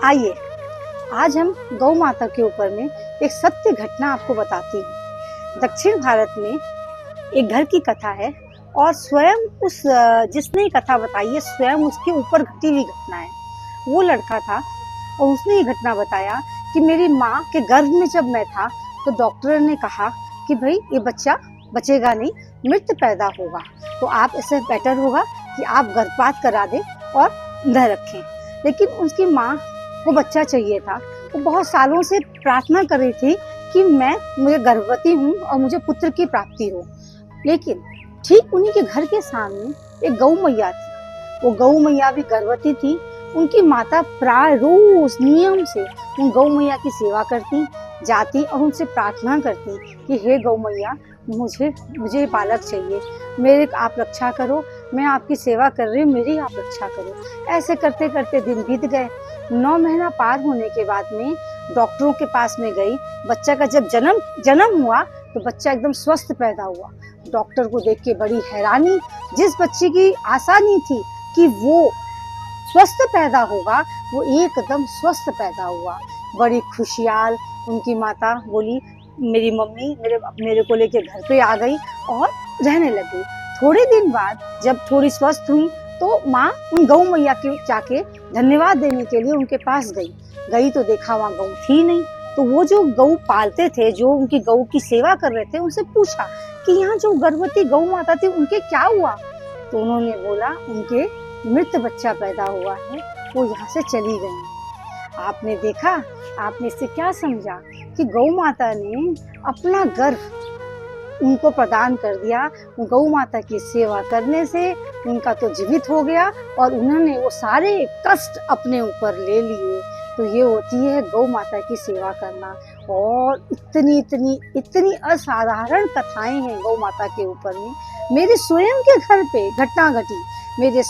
आइए आज हम गौ माता के ऊपर में एक सत्य घटना आपको बताती हूँ। दक्षिण भारत में एक घर की कथा है और स्वयं उस जिसने ये कथा बताई है स्वयं उसके ऊपर घटी हुई घटना है। वो लड़का था और उसने ये घटना बताया कि मेरी माँ के गर्भ में जब मैं था तो डॉक्टर ने कहा कि भाई ये बच्चा बचेगा नहीं, मृत पैदा होगा, तो आप इससे बेटर होगा कि आप गर्भपात करा दें और न रखें। लेकिन उसकी माँ को बच्चा चाहिए था। वो बहुत सालों से प्रार्थना कर रही थी कि मुझे गर्भवती हूँ और मुझे पुत्र की प्राप्ति हो। लेकिन ठीक उन्हीं के घर के सामने एक गौ मैया थी। वो गौ मैया भी गर्भवती थी। उनकी माता प्राय रोज नियम से उन गौ मैया की सेवा करती, जाती और उनसे प्रार्थना करती कि हे गौ मैया, मुझे बालक चाहिए, मेरे आप रक्षा करो, मैं आपकी सेवा कर रही हूँ, मेरी आप रक्षा करो। ऐसे करते करते दिन बीत गए। 9 महीना पार होने के बाद में डॉक्टरों के पास में गई। बच्चा का जब जन्म हुआ तो बच्चा एकदम स्वस्थ पैदा हुआ। डॉक्टर को देख के बड़ी हैरानी, जिस बच्चे की आशा नहीं थी कि वो स्वस्थ पैदा होगा, वो एकदम स्वस्थ पैदा हुआ। बड़ी खुशहाल उनकी माता बोली, मेरी मम्मी मेरे को लेके घर पे आ गई और रहने लगी। थोड़े दिन बाद जब थोड़ी स्वस्थ हुई तो माँ उन गौ मैया के जाके धन्यवाद देने के लिए उनके पास गई तो देखा वहाँ गौ थी नहीं। तो वो जो गौ पालते थे, जो उनकी गौ की सेवा कर रहे थे, उनसे पूछा कि यहाँ जो गर्भवती गौ माता थी उनके क्या हुआ। तो उन्होंने बोला उनके मृत बच्चा पैदा हुआ है, वो यहाँ से चली गई। आपने देखा, आपने इससे क्या समझा कि गौ माता ने अपना गर्भ उनको प्रदान कर दिया। गौ माता की सेवा करने से उनका तो जीवित हो गया और उन्होंने वो सारे कष्ट अपने ऊपर ले लिए। तो ये होती है गौ माता की सेवा करना। और इतनी असाधारण कथाएं हैं गौ माता के ऊपर में। मेरे स्वयं के घर पे घटना घटी। मेरी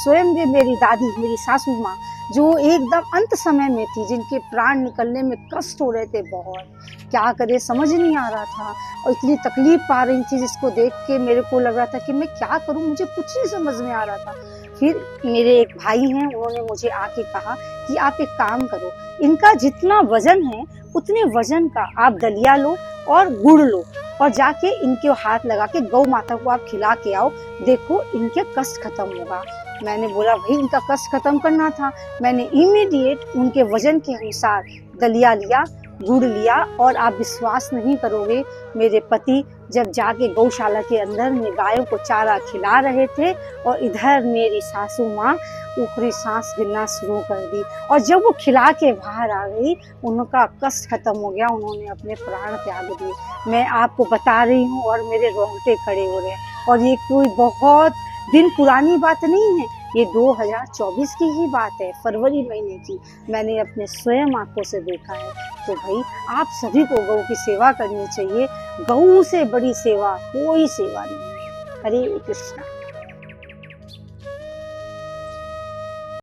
दादी, मेरी सासू माँ, जो एकदम अंत समय में थी, जिनके प्राण निकलने में कष्ट हो रहे थे बहुत, क्या करे समझ नहीं आ रहा था और इतनी तकलीफ पा रही थी जिसको देख के मेरे को लग रहा था कि मैं क्या करूं, मुझे कुछ नहीं समझ में आ रहा था। फिर मेरे एक भाई हैं, उन्होंने मुझे आके कहा कि आप एक काम करो, इनका जितना वजन है उतने वजन का आप दलिया लो और गुड़ लो और जाके इनके हाथ लगा के गौ माता को आप खिला के आओ, देखो इनके कष्ट खत्म होगा। मैंने बोला भाई इनका कष्ट खत्म करना था। मैंने इमीडिएट उनके वजन के अनुसार दलिया लिया, गुड़ लिया और आप विश्वास नहीं करोगे, मेरे पति जब जाके गौशाला के अंदर में गायों को चारा खिला रहे थे और इधर मेरी सासू माँ ऊपरी सांस गिनना शुरू कर दी। और जब वो खिला के बाहर आ गई, उनका कष्ट खत्म हो गया, उन्होंने अपने प्राण त्याग दिए। मैं आपको बता रही हूँ और मेरे रोंगटे खड़े हो रहे हैं। और ये कोई बहुत दिन पुरानी बात नहीं है, ये 2024 की ही बात है, फरवरी महीने की। मैंने अपने स्वयं आंखों से देखा है। तो भाई आप सभी को गौ की सेवा करनी चाहिए। गौ से बड़ी सेवा कोई सेवा नहीं है। हरे कृष्णा।